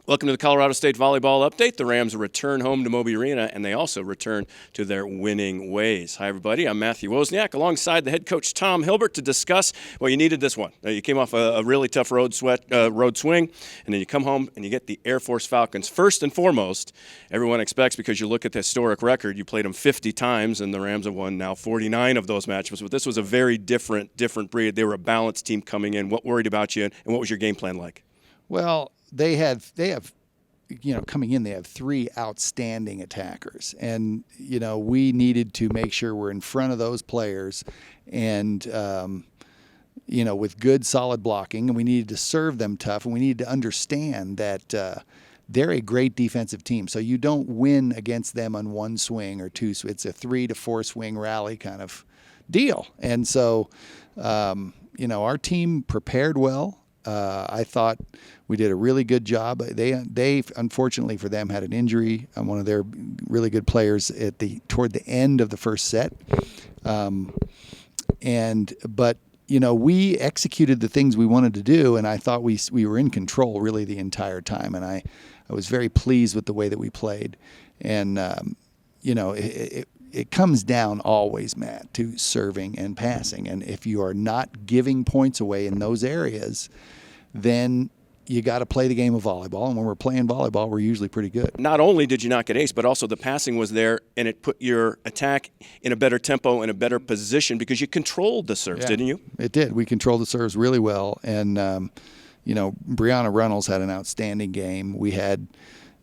Welcome to the Colorado State Volleyball Update. The Rams return home to Moby Arena, and they also return to their winning ways. Hi, everybody. I'm Matthew Wozniak, alongside the head coach Tom Hilbert, to discuss, well, you needed this one. You came off a really tough road swing, and then you come home and you get the Air Force Falcons. First and foremost, everyone expects, because you look at the historic record, you played them 50 times, and the Rams have won now 49 of those matches. But this was a very different breed. They were a balanced team coming in. What worried about you, and what was your game plan like? Well, they have, coming in, they have three outstanding attackers. And, we needed to make sure we're in front of those players and, with good, solid blocking. And we needed to serve them tough. And we needed to understand that they're a great defensive team. So you don't win against them on one swing or two. It's a 3 to 4 swing rally kind of deal. And so, our team prepared well. I thought we did a really good job. They unfortunately for them had an injury on one of their really good players toward the end of the first set. But we executed the things we wanted to do, and I thought we were in control really the entire time. And I was very pleased with the way that we played. And it comes down always, Matt, to serving and passing. And if you are not giving points away in those areas, then you got to play the game of volleyball. And when we're playing volleyball, we're usually pretty good. Not only did you not get ace, but also the passing was there, and it put your attack in a better tempo and a better position because you controlled the serves, didn't you? It did. We controlled the serves really well. And, Brianna Reynolds had an outstanding game. We had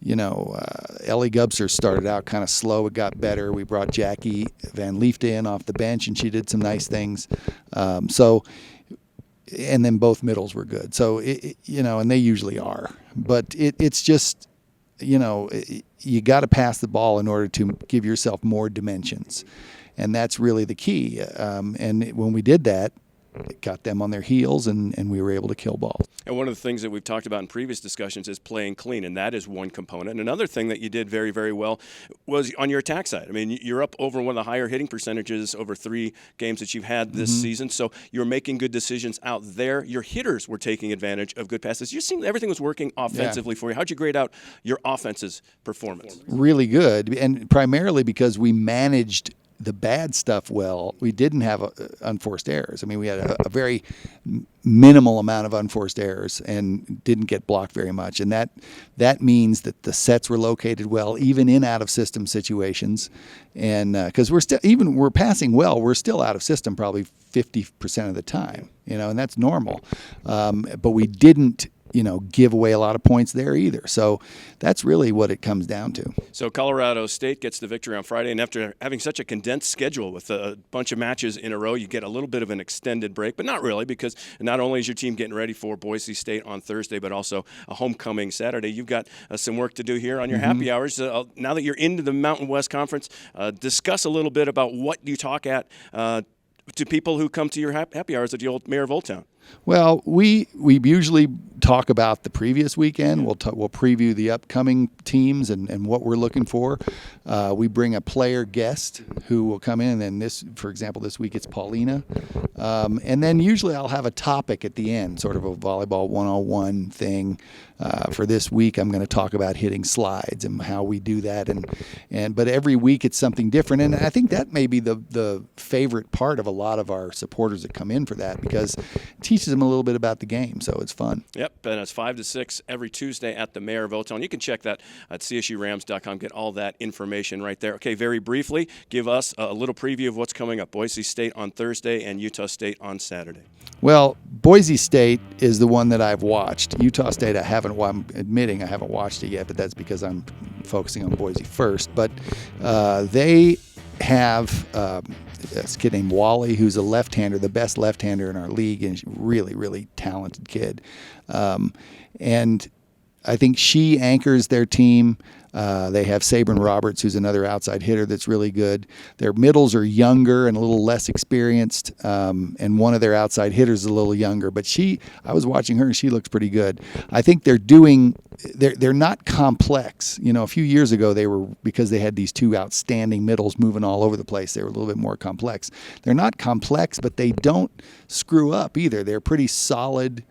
Ellie Gubser started out kind of slow. It got better. We brought Jackie Van Liefde in off the bench, and she did some nice things. And then both middles were good. So, and they usually are. But it's just, you got to pass the ball in order to give yourself more dimensions. And that's really the key. And when we did that, it got them on their heels, and we were able to kill balls. And one of the things that we've talked about in previous discussions is playing clean, and that is one component. And another thing that you did very, very well was on your attack side. I mean, you're up over one of the higher hitting percentages over 3 games that you've had this season, so you're making good decisions out there. Your hitters were taking advantage of good passes. You seemed everything was working offensively for you. How'd you grade out your offense's performance? Really good, and primarily because we managed the bad stuff well. We didn't have unforced errors. I mean, we had a very minimal amount of unforced errors and didn't get blocked very much. And that means that the sets were located well, even in out-of-system situations. And because we're passing well, we're still out of system probably 50% of the time, and that's normal. But we didn't give away a lot of points there either. So that's really what it comes down to. So Colorado State gets the victory on Friday, and after having such a condensed schedule with a bunch of matches in a row, you get a little bit of an extended break, but not really, because not only is your team getting ready for Boise State on Thursday, but also a homecoming Saturday. You've got some work to do here on your happy hours. Now that you're into the Mountain West Conference, discuss a little bit about what you talk at to people who come to your happy hours at the old Mayor of Old Town. Well, we usually talk about the previous weekend. We'll preview the upcoming teams and what we're looking for. We bring a player guest who will come in, and for example, this week it's Paulina. And then usually I'll have a topic at the end, sort of a volleyball 101 thing. For this week, I'm going to talk about hitting slides and how we do that. But every week it's something different. And I think that may be the favorite part of a lot of our supporters that come in for that, because it teaches them a little bit about the game, so it's fun. Yep, and it's 5 to 6 every Tuesday at the Mayor of Old Town. You can check that at csurams.com, get all that information right there. Okay, very briefly, give us a little preview of what's coming up. Boise State on Thursday and Utah State on Saturday. Well, Boise State is the one that I've watched. Utah State, I'm admitting I haven't watched it yet, but that's because I'm focusing on Boise first. But they have this kid named Wally, who's a left-hander, the best left-hander in our league, and really, really talented kid. And I think she anchors their team. They have Sabrin Roberts, who's another outside hitter that's really good. Their middles are younger and a little less experienced, and one of their outside hitters is a little younger. But I was watching her, and she looks pretty good. I think they're not complex. A few years ago, because they had these 2 outstanding middles moving all over the place, they were a little bit more complex. They're not complex, but they don't screw up either. They're pretty solid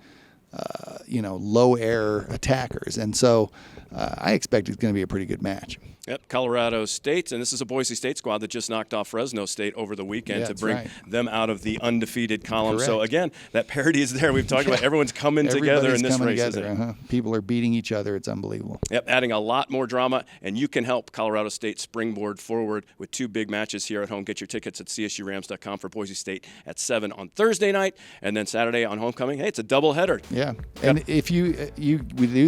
low air attackers. And so I expect it's going to be a pretty good match. Yep, Colorado State, and this is a Boise State squad that just knocked off Fresno State over the weekend to bring them out of the undefeated column. Correct. So again, that parity is there. We've talked about everyone's coming together in this race. Together, People are beating each other. It's unbelievable. Yep, adding a lot more drama, and you can help Colorado State springboard forward with 2 big matches here at home. Get your tickets at csurams.com for Boise State at 7 on Thursday night, and then Saturday on homecoming. Hey, it's a doubleheader. Yeah, and if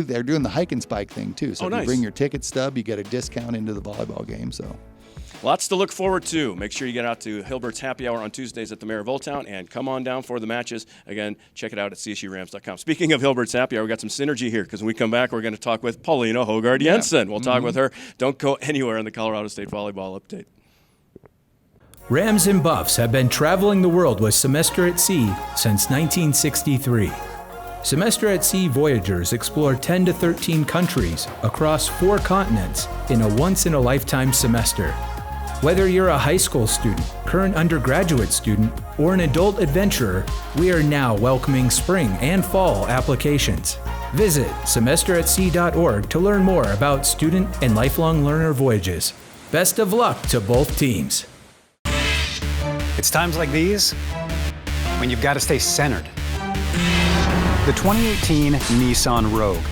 they're doing the hike and spike thing too. So if you bring your ticket stub, you get a discount into the volleyball game. So lots to look forward to. Make sure you get out to Hilbert's Happy Hour on Tuesdays at the Mayor of Old Town and come on down for the matches. Again, check it out at csurams.com. Speaking of Hilbert's Happy Hour, we got some synergy here because when we come back, we're going to talk with Paulina Hogard-Jensen. We'll talk with her. Don't go anywhere on the Colorado State Volleyball Update. Rams and Buffs have been traveling the world with Semester at Sea since 1963. Semester at Sea Voyagers explore 10 to 13 countries across 4 continents in a once-in-a-lifetime semester. Whether you're a high school student, current undergraduate student, or an adult adventurer, we are now welcoming spring and fall applications. Visit semesteratsea.org to learn more about student and lifelong learner voyages. Best of luck to both teams. It's times like these when you've got to stay centered. The 2018 Nissan Rogue,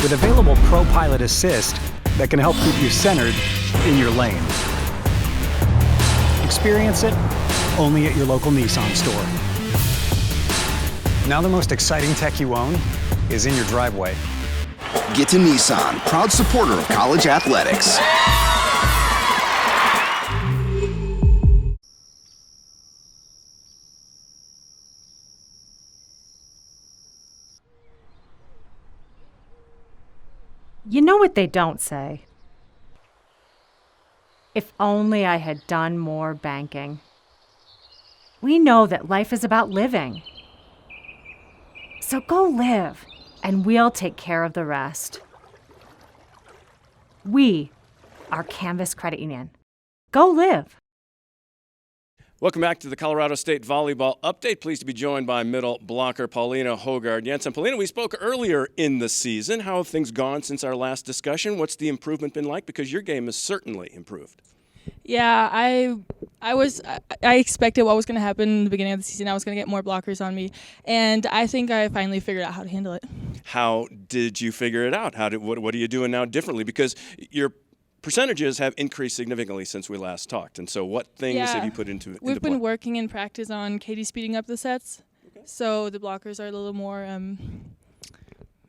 with available Pro Pilot Assist that can help keep you centered in your lane. Experience it only at your local Nissan store. Now the most exciting tech you own is in your driveway. Get to Nissan, proud supporter of college athletics. You know what they don't say? If only I had done more banking. We know that life is about living. So go live, and we'll take care of the rest. We are Canvas Credit Union. Go live. Welcome back to the Colorado State Volleyball Update. Pleased to be joined by middle blocker Paulina Hogard-Jensen. Paulina, we spoke earlier in the season. How have things gone since our last discussion? What's the improvement been like? Because your game has certainly improved. Yeah, I expected what was going to happen in the beginning of the season. I was going to get more blockers on me, and I think I finally figured out how to handle it. How did you figure it out? What are you doing now differently? Because your percentages have increased significantly since we last talked. And so what things have you put into We've been working in practice on Katie speeding up the sets. Okay. So the blockers are a little more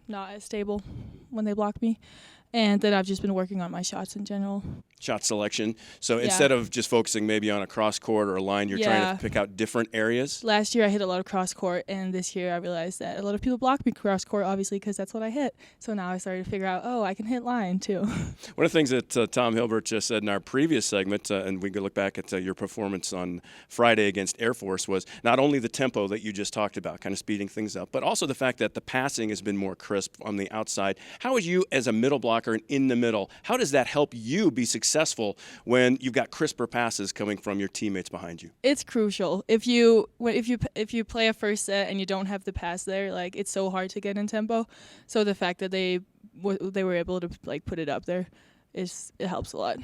not as stable when they block me. And then I've just been working on my shots in general. Shot selection. So instead of just focusing maybe on a cross court or a line, you're trying to pick out different areas? Last year I hit a lot of cross court, and this year I realized that a lot of people block me cross court, obviously, because that's what I hit. So now I started to figure out, I can hit line too. One of the things that Tom Hilbert just said in our previous segment, and we could look back at your performance on Friday against Air Force, was not only the tempo that you just talked about, kind of speeding things up, but also the fact that the passing has been more crisp on the outside. How is you as a middle blocker and in the middle, how does that help you be successful when you've got crisper passes coming from your teammates behind you? It's crucial. If you play a first set and you don't have the pass there, it's so hard to get in tempo. So the fact that they were able to put it up there it helps a lot.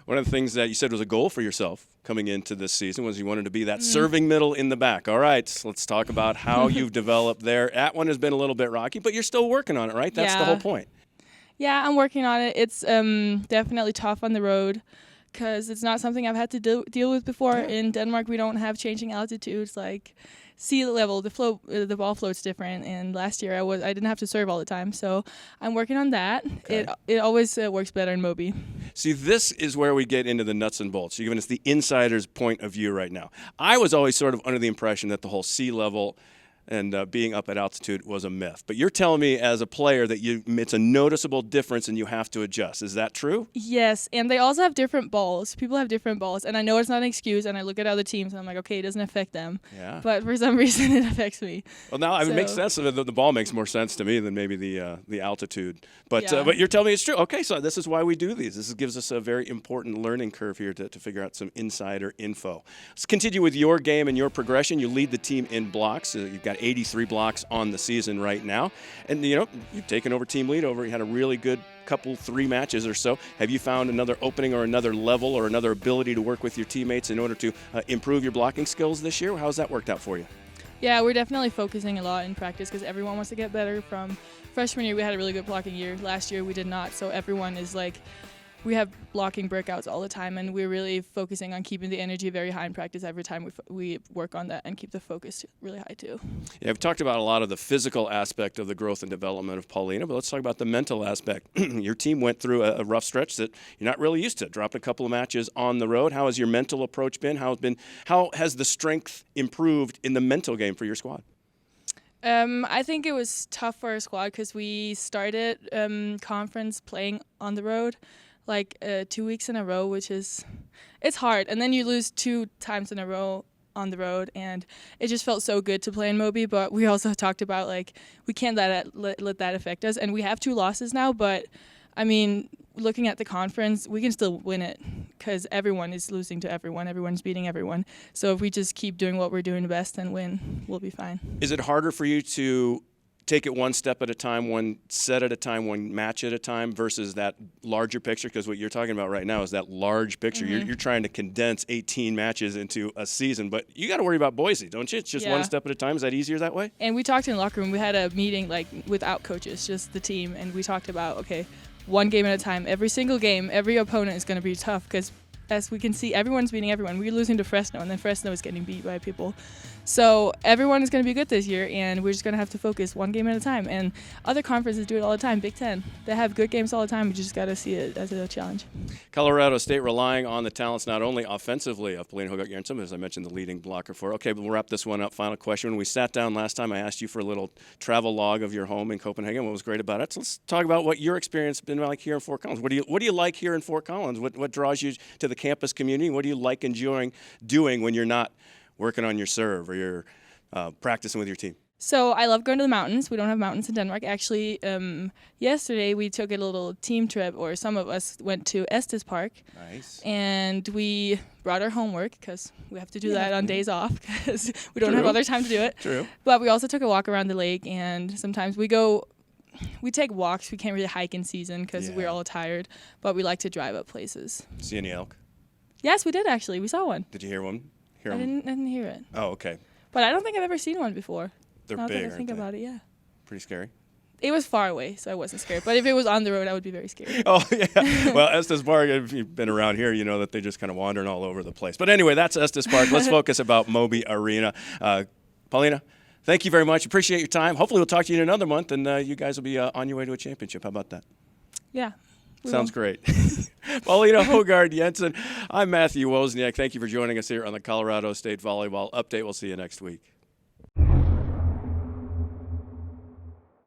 One of the things that you said was a goal for yourself coming into this season was you wanted to be that serving middle in the back. All right, so let's talk about how you've developed there. That one has been a little bit rocky, but you're still working on it, right? That's the whole point. Yeah, I'm working on it. It's definitely tough on the road because it's not something I've had to deal with before. Yeah. In Denmark, we don't have changing altitudes like sea level. The ball float's different. And last year I didn't have to serve all the time, so I'm working on that. Okay. It always works better in Moby. See, this is where we get into the nuts and bolts. You're giving us the insider's point of view right now. I was always sort of under the impression that the whole sea level and being up at altitude was a myth. But you're telling me as a player that it's a noticeable difference and you have to adjust. Is that true? Yes, and they also have different balls. People have different balls, and I know it's not an excuse, and I look at other teams and I'm like, okay, it doesn't affect them. Yeah. But for some reason it affects me. Well, now it makes sense. The ball makes more sense to me than maybe the altitude. But you're telling me it's true. Okay, so this is why we do these. This gives us a very important learning curve here to figure out some insider info. Let's continue with your game and your progression. You lead the team in blocks. You've got got 83 blocks on the season right now. And, you know, you've taken over team lead over. You had a really good couple 3 matches or so. Have you found another opening or another level or another ability to work with your teammates in order to improve your blocking skills this year? How's that worked out for you? Yeah, we're definitely focusing a lot in practice because everyone wants to get better. From freshman year, we had a really good blocking year. Last year, we did not. So everyone is like, we have blocking breakouts all the time, and we're really focusing on keeping the energy very high in practice every time we work on that and keep the focus really high too. Yeah, I've talked about a lot of the physical aspect of the growth and development of Paulina, but let's talk about the mental aspect. Your team went through a rough stretch that you're not really used to. Dropped a couple of matches on the road. How has your mental approach been? How has the strength improved in the mental game for your squad? I think it was tough for our squad because we started conference playing on the road like 2 weeks in a row, it's hard. And then you lose 2 times in a row on the road, and it just felt so good to play in Moby. But we also talked about, like, we can't let that affect us. And we have 2 losses now, but, I mean, looking at the conference, we can still win it because everyone is losing to everyone. Everyone's beating everyone. So if we just keep doing what we're doing best and win, we'll be fine. Is it harder for you to take it one step at a time, one set at a time, one match at a time versus that larger picture? Because what you're talking about right now is that large picture. Mm-hmm. You're trying to condense 18 matches into a season, but you got to worry about Boise, don't you? It's just one step at a time. Is that easier that way? And we talked in the locker room. We had a meeting like without coaches, just the team, and we talked about, okay, one game at a time. Every single game, every opponent is going to be tough because, as we can see, everyone's beating everyone. We're losing to Fresno, and then Fresno is getting beat by people. So everyone is going to be good this year, and we're just going to have to focus one game at a time. And other conferences do it all the time. Big Ten, they have good games all the time. We just got to see it as a challenge. Colorado State relying on the talents not only offensively of Paulina Hogart-Jensson, as I mentioned, the leading blocker for. Okay, but we'll wrap this one up. Final question. When we sat down last time, I asked you for a little travel log of your home in Copenhagen. What was great about it? So let's talk about what your experience has been like here in Fort Collins. What do you like here in Fort Collins? What draws you to the campus community? What do you like enjoying doing when you're not working on your serve or you're practicing with your team? So I love going to the mountains. We don't have mountains in Denmark. Actually, yesterday we took a little team trip, or some of us went to Estes Park. Nice. And we brought our homework because we have to do that on days off because we don't have other time to do it. True. But we also took a walk around the lake, and sometimes we take walks. We can't really hike in season because we're all tired, but we like to drive up places. See any elk? Yes, we did actually. We saw one. Did you hear one? I didn't hear it. Oh, okay. But I don't think I've ever seen one before. They're now big, that I aren't think they? about it, yeah. Pretty scary. It was far away, so I wasn't scared. But if it was on the road, I would be very scared. Oh, yeah. Well, Estes Park, if you've been around here, you know that they're just kind of wandering all over the place. But anyway, that's Estes Park. Let's focus about Moby Arena. Paulina, thank you very much. Appreciate your time. Hopefully we'll talk to you in another month, and you guys will be on your way to a championship. How about that? Yeah. Sounds great. Paulina Hogart-Jensson. I'm Matthew Wozniak. Thank you for joining us here on the Colorado State Volleyball Update. We'll see you next week.